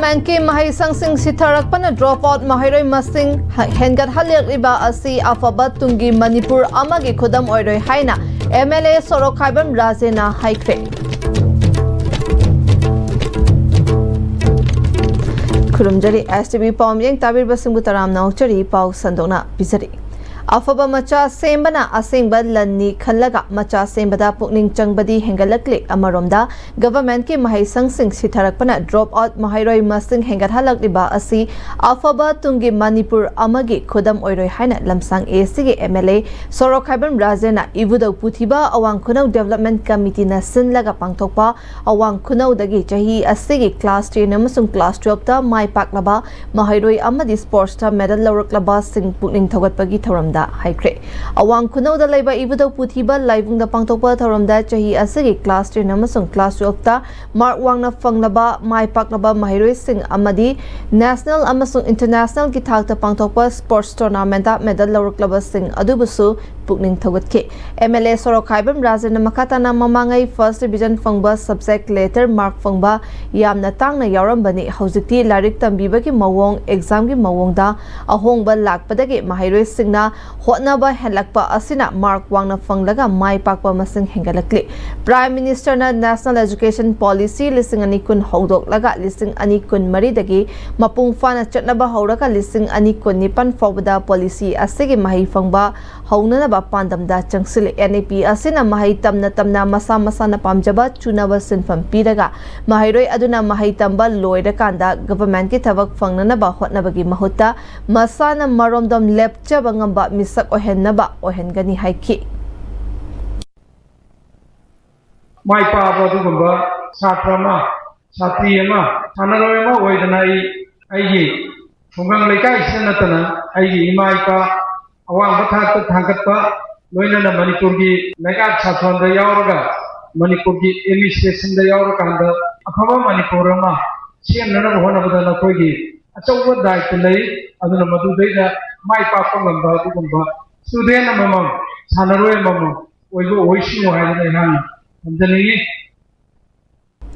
Government ki mahaisang sing sitharak pana drop out mahairoi masing hengat halyak riba asi afaba tungi Manipur amagi khudam oiroi haina MLA Sorok Khaibam Rajena haikre. Kurumjari STV Pom Yang Tabir Basingbu Taram Nauchari Pau Sandona Bizari. Afaba macha sembana asengba lanni khallaga macha sembada pukning changbadi hengalakli amaromda government ki mahaisang sing sitharakpana drop out mahairoi masing hengat halakliba asi afaba tungi Manipur amagi khodam oiroi haina lamsang AC gi MLA Sorok Khaibam Rajena ibudau puthiba awang khunau development committee na sinlaga pangthokpa awang khunau dagi chahi asigi class 10 amasung class 12 ta mai paklaba mahairoi amadi sports ta medal lawraklaba sing pukning thogatpagi thoramda haikre awang khunau da laiba ibudau puthiba laibung da pangtokpa thoramda chahi asagi class 10 amasung class 12 ta mark wangna fanglaba mai paklaba mahairoi sing amadi national amasung international ki thakta pangtokpa sports tournament ta medal lawraklaba sing adubusu pukning thogatke MLA Sorok Khaibam Rajena makatana mamangai first division fangba subject letter mark fangba yamna tangna yaurambani haujikti larik tambiba ki mawong exam ki mawongda ahongba lakpadagi mahairoi singna hotnaba helakpa asina mark wangna fanglaga mai pakpa masing hengalakli Prime Minister na National Education Policy lising ani kun hodok laga lising ani kun mari dagi mapung fana chatnaba hauraka lising ani kun nipan fawda policy asigi mahi fangba haunana ba pandamda changsili NAP asina mahi tamna masa na pamjaba chunaba sinfam piraga mahairoi aduna mahi tamba loida kanda government ki thabak fangnana ba hotnabagi mahutta masana maromdom lepcha bangamba misak ohenaba ohengani haiki mai pa ba du gamba satrama satriyama sanaroma oidanai aigi thungang leikai sinatana aigi imai pa awang bathak thangat pa loina na Manipur gi lekat sathon da yauraga Manipur gi administration da yauraga kanda afama Manipur ma sem nana hona badana koi gi achawba daik lei aduna madu deida mai pa pangamba du gamba student mamam sanaroi mamam oibo oisingo haidana han amdani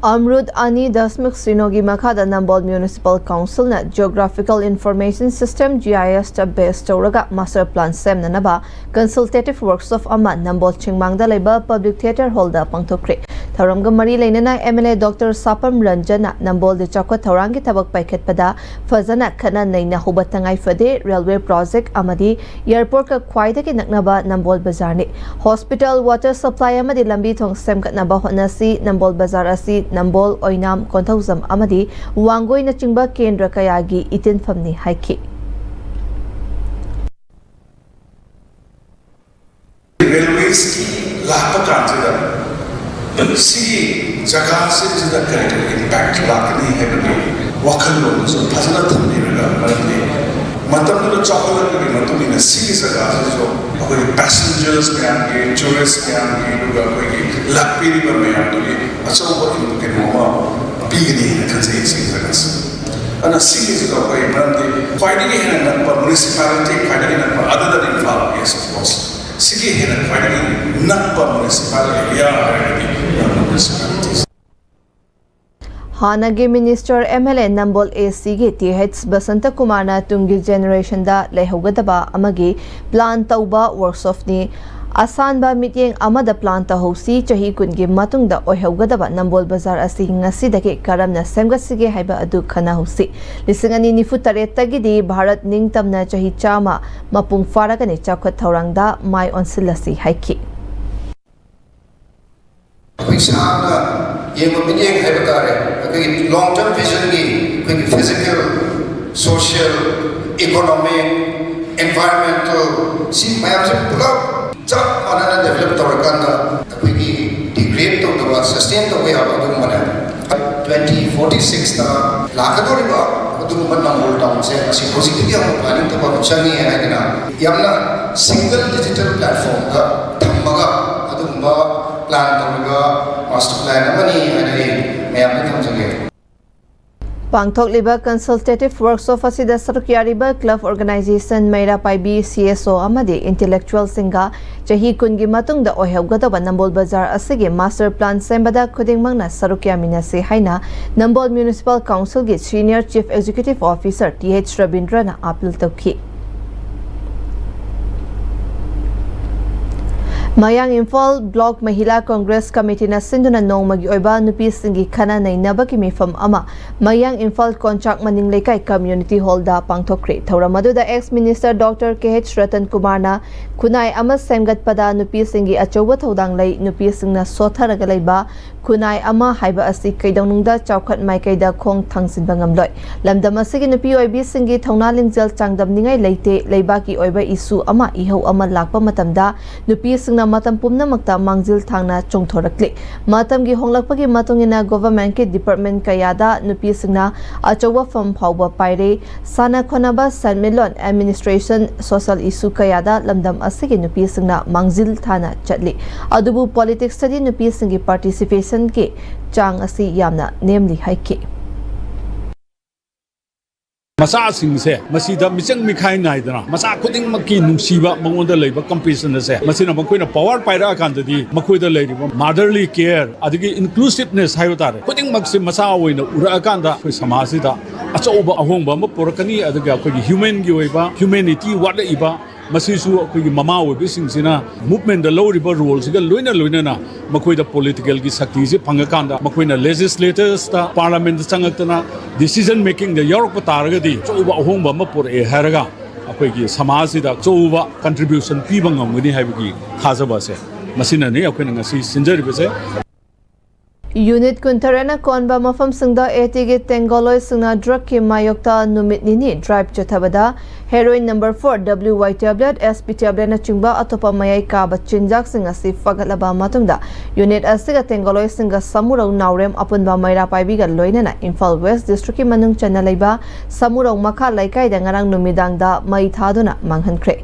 Amrud Ani Dasmuk Srinogi Makhada Nambol Municipal Council na Geographical Information System GIS ta base Tauraga Master Plan Sem Nanaba Consultative Workshop Ama Nambol Chingmangda Laiba Public Theatre Hall da Pangthokre Tharamga Mari Lainana MLA Dr. Sapam Ranjana Nambol de Chakwa Thaurangi Tabak Paikhet Pada Fazana Khana Naina Hubatangai Fade Railway Project Amadi Airport ka Khwaidagi Naknaba Nambol Bazar ni Hospital Water Supply Amadi Lambi Thong Sem Katnaba Honasi Nambol Bazar asi Nambol Oinam Konthauzam Amadi Wangoi na chingba Kendra Kayagi itin famni haiki Railways lakpa kanjida si jaga se jida kare impact lakni hebni wakal lo so phasana thamni raga marne matam no chakala ni matuni na si jaga se so apni passengers mein aange tourists mein aange luga koi lakpiri par mein aange acha wo in ke mama bigni na khanse si jaga se ana si jaga koi marne finally hena na municipality finally na other than Imphal yes of course Sigi hena finally nakpa municipality area municipalities. Hanagi Minister MLA Nambol AC gi TH Basanta Kumar tungi generation da lehogadaba amagi plan tauba workshop ni Asanba meeting amada plan ta hosi chahi kungi matungda oihogadaba Nambol Bazar asi ngasidagi karamna semgasige haiba adu khana hosi lisingani nifutare tagidi Bharat ningtamna chahi chama mapung faragani chakhat thaurangda mai onsilasi haiki Isana yengo meeting haiba tare long term vision gi physical social economic environmental si mayam se pulak Jab mana develop tawakanda apni degrade to the sustain to we have adu mana 2046 ta lakadori ba adu mana whole town se asi positive ya planning to ba chani hai na yamna single digital platform ka thammaga adu ba plan to ga master plan amani hai mayam ne thamjage Pangthokliba consultative workshop asida saruk yariba club organization Meira Paibi CSO amadi intellectual singa chahi kungi matungda oihawgadaba Nambol Bazar asigi master plan sembada khudingmangna saruk yaminase haina Nambol Municipal Council gi senior chief executive officer TH Rabindrana appeal tawki. Mayang Imphal Block Mahila Congress Committee na sinduna nongmagi oiba nupi singi khana nainaba ki mifam ama Mayang Imphal Konchak Maning Lekai Community Hall da pangthokre thauramadu da ex minister Dr. KH Ratan Kumar na kunai ama semgat pada nupi singi achoba thodang lai nupi singna sotharaga leiba kunai ama haiba asi kaidawnungda chawkhat maikaida khong thangsinba ngamloi lamdam asigi nupi oibi singi thongna lingjal changdam ningai leite leiba ki oiba isu ama ihau ama lakpa matamda nupi singna matam pumnamakta mangjil thangna chongthorakli matam gi honglakpagi matungina government ki department kayada nupi singna achowa fam phawba paire sana khonaba sanmilon administration social issue kayada lamdam asigi nupi singna mangjil thana chatli adubu politics study nupi singi participation ki chang asi yamna namely haiki Masa sing se masida michang mikhai nai dana masa khuding makki nungsiba mangonda leiba competition se masina makoina power paira kan di makoida leiba motherly care adigi inclusiveness hayo tare khuding makse masa oina ura kan da khoi samasida achoba ahongba ma porakani adiga khoi human gi oiba humanity wada iba masisu khoi mama oibe singsina movement da loriba roles ga loina na makoida political gi sakti se phanga kan da makoina legislators ta parliament changaktana decision making the Europe taragadi choba ahongba ma por e haraga akoi gi samaj da choba contribution pibang ngani haibigi thajaba se masina ne akoi ngasi sinjari bese Unit Kuntarana Konba Mafam Singda Etige Tengoloi Singna Drug Ki Mayokta Numit Nini Drive Chathabada Heroin number 4 WY tablet SP tablet na chingba atopa mayai ka bachinjak singa si fagalaba matungda Unit Asiga Tengoloi Singa Samurau Naurem Apunba Maira Paibiga Loinana Imphal West District ki Manung Chanalaiba Samurau Makha Laikai da ngarang numidang da mai thaduna manghankre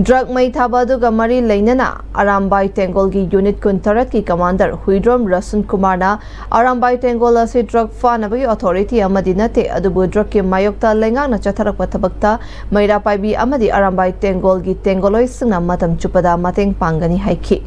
Drug mai thabadu ga mari leinana Arambai Tengol gi Unit Kuntarat ki Commander Huidrom Rasun Kumar na Arambai Tengol asi drug fanabagi authority amadi nate adubu drug ki mayokta lengang na chatharakpa thabakta Maira Paibi amadi Arambai Tengol gi Tengoloi singna matam chupada mateng pangani haiki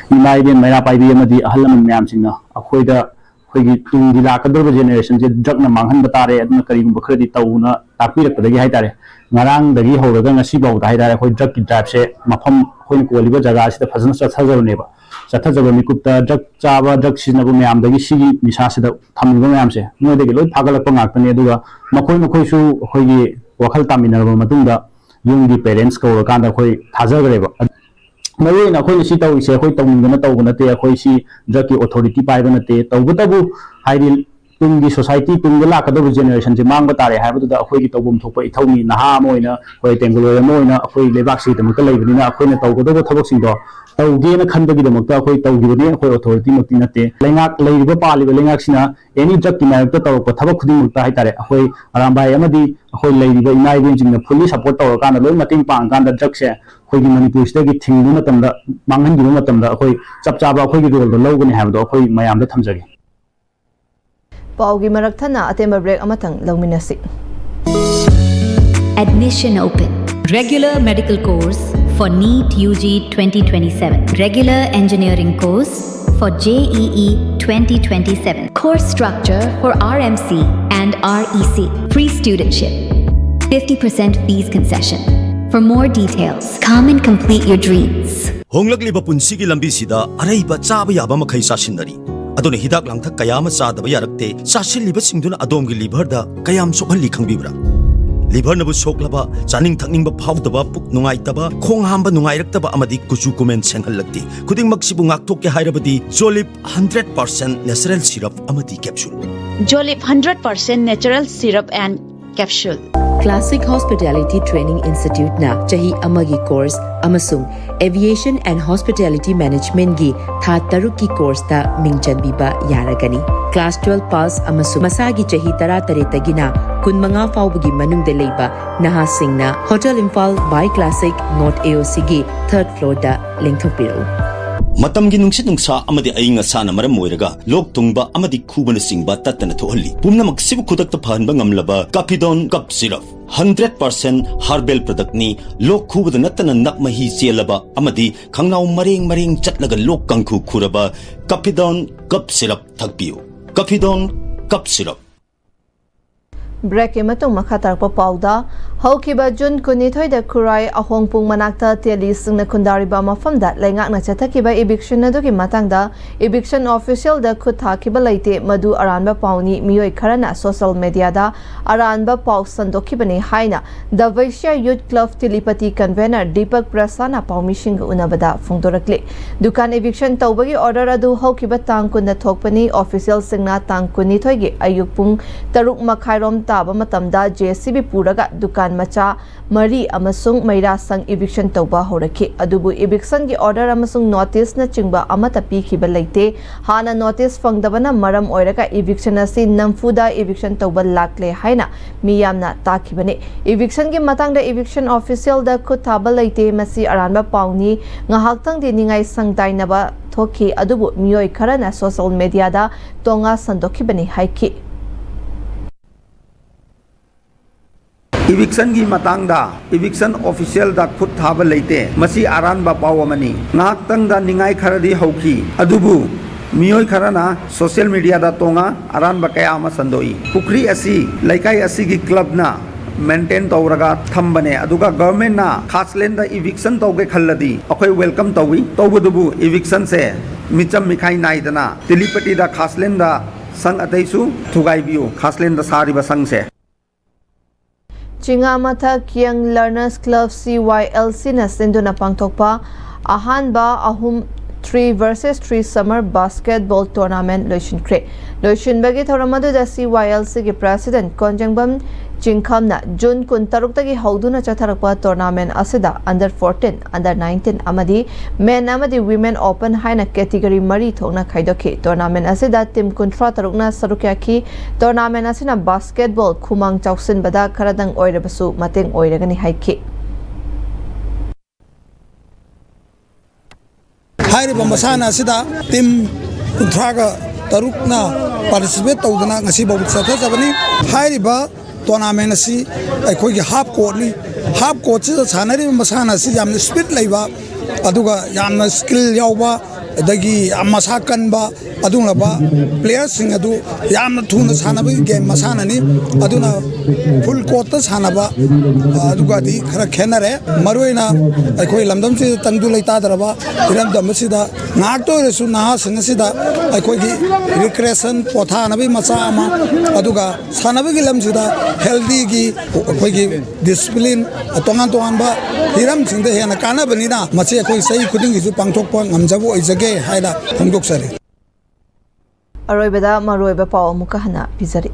Imaiben Maira Paibi amadi ahalaman myam singna akhoida khoi tungi lakador generation je drug na manghan batare adna karim bakhradi tauna takpirak padagi haitare ngarang dagi horaga ngasi baw da haitare khoi drug ki drive se mafam khoi koliba jaga sida phajana chathajabneba chathajaba mikupta drug chaba drug sinabu myam dagi sigi nisa sida thamliba myam se noi dagi loi phagalakpa ngakpani aduga makhoi su khoi gi wakhal taminarba matungda yungdi parents ko kanda khoi thajagreba Mayu na khoi si tawi se khoi tawingna tawbana te khoi si drug ki authority paibana te tawbatabu hairi tungi society tungla kadabu generation je mangba tare haibadu da khoi ki tawbum thokpa ithawni naha moina khoi tenglo moina khoi lebak si tamka leibina khoi na tawgadabu thabak sing do tawge na khandagi da makta khoi tawgibani khoi authority makti nate lengak leiba paliba lengak sina any drug ki mayakta tawpa thabak khuding mukta haitare khoi arambai amadi khoi leiba inai bin jingna fully support taw kana loi mating pang kan da drug se khoi gi Manipuri sta gi thingbu matamda manghan gi matamda khoi chap chaba khoi gi role do logani habdo khoi mayam da thamjagi Paugi marak thana atemba break amatang lawminasi Admission open. Regular medical course for NEET UG 2027. Regular engineering course for JEE 2027. Course structure for RMC and REC. Free studentship. 50% fees concession. For more details, come and complete your dreams. Honglakliba punsigi lambi sida araiba chaba yaba makhai sasinari. Aduna hidak langthak kayama sadaba yarakte sasilliba singduna adomgi liver da kayam sokhalli khangbibra. Liver nabu soklaba chaning thakningba phawdaba puk nungaitaba khong hamba nungairaktaba amadi kuchu comment senghallakti. Khuding maksibu ngakthokke hairabadi Jolip 100% natural syrup amadi capsule. Jolip 100% natural syrup and capsule. Classic Hospitality Training Institute na chahi amagi course amasung Aviation and Hospitality Management gi tha taruki course ta mingchanbiba yaragani. Class 12 pass amasung masagi chahi tara taretagina kunmanga fawbagi manungda leiba naha singna Hotel Imphal by Classic North AOC gi 3rd floor da lengthopiro. Matamgi nungsit nungsa amadi ayinga sana maram moiraga lok tungba amadi khubana singba tatana thohalli pumna maksibu khudakta phanba ngamlaba Capidon Cup Syrup 100% herbal product ni lok khubada natana nakmahi chelaba amadi khangnau mareng chatlaga lok kangkhu khuraba Capidon Cup Syrup thakpiu Capidon Cup Syrup Break matung makhatarpa pauda haukiba June kunithoi da kurai ahongpung manakta teli singna kundariba mafamda laingakna chathakiba eviction adugi matangda eviction official da khuthakiba leite madu aranba pauni miyoi kharana social media da aranba pau sandokibani haina the Vaishya Youth Club Tilipati convener Deepak Prasana paumishing unabada phungdorakle dukan eviction tawbagi order adu haukiba tang kunna thokpani official singna tang kunithoi gi ayupung taruk makhairom taba matamda JCB puraga dukan macha mari amasung maira sang eviction tawba horaki adubu eviction gi order amasung notice na chingba amata pikhiba leite hana notice fangdabana maram oiraga eviction asi namfuda eviction tawba lakle haina miyamna takibane eviction gi matangda eviction official da khutaba leite masi aranba pauni ngahaktang de ningai sangdainaba thoki adubu miyoi kharana social media da tonga sandokibani haiki eviction gi matangda eviction official da khut thaba leite masi aran ba pawamani ngaktang da ningai kharadi hauki adubu miyoi kharana social media da tonga aran ba kaya ama sandoi pukri asi laikai asi gi club na maintain tawraga thambane aduga government na khaslen da eviction tawge khalladi akhoi welcome tawi tawbudubu eviction se micham mikhai naidana Tilipati da khaslen da sang ataisu thugai biu khaslen da sari ba sang se Chingamata Young Learners Club CYLC na sinduna pangtokpa ahanba ahum 3 versus 3 summer basketball tournament loishinkre loishinbagi thoramadu da CYLC gi president Konjangbam Chingkhamna June 16 tagi hauduna chatharakpa tournament asida under 14 under 19 amadi men amadi women open haina category mari thokna khaidoki tournament asida team kuntra tarukna sarukyaki tournament asina basketball khumang chausin bada kharadang oirabasu mateng oiragani haiki hairiba masana asida team kuntraga tarukna participate tawdana ngasi babu chathajabani hairiba tournament asi akhoi gi half court ni half court se sanari masana si yam speed leiba aduga yamna skill yauba adagi amasa kanba aduna ba players sing adu yamna thuna sanaba game masana ni aduna full court ta sanaba aduga di khara khenare maroina akhoi lamdam se tangdu leita daraba iram dam se da ngak to resu na sing se da akhoi gi recreation potha na bi masa ama aduga sanaba gi lam se da healthy gi akhoi gi discipline tongan tongan ba hiram sing da hena kana bani na mache akhoi sai khuding gi ju pangthok pa ngamjabu oijage haida phongdok sare Aroibada maroiba paw mukahana pizari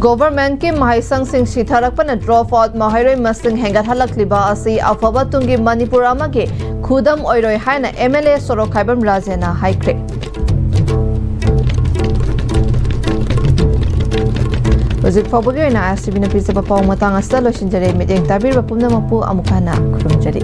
Government ke mahaisang sing sitharakpana drop out mahairoi masing hengat halakliba asi afaba tungi Manipur amage khudam oiroi haina MLA Sorokhaibam Rajena haikre Wajik Fabugyo na ISTV na pizza pa paw matang asta lo shinjare meeting tabir ba pumna mapu amukana khurumjari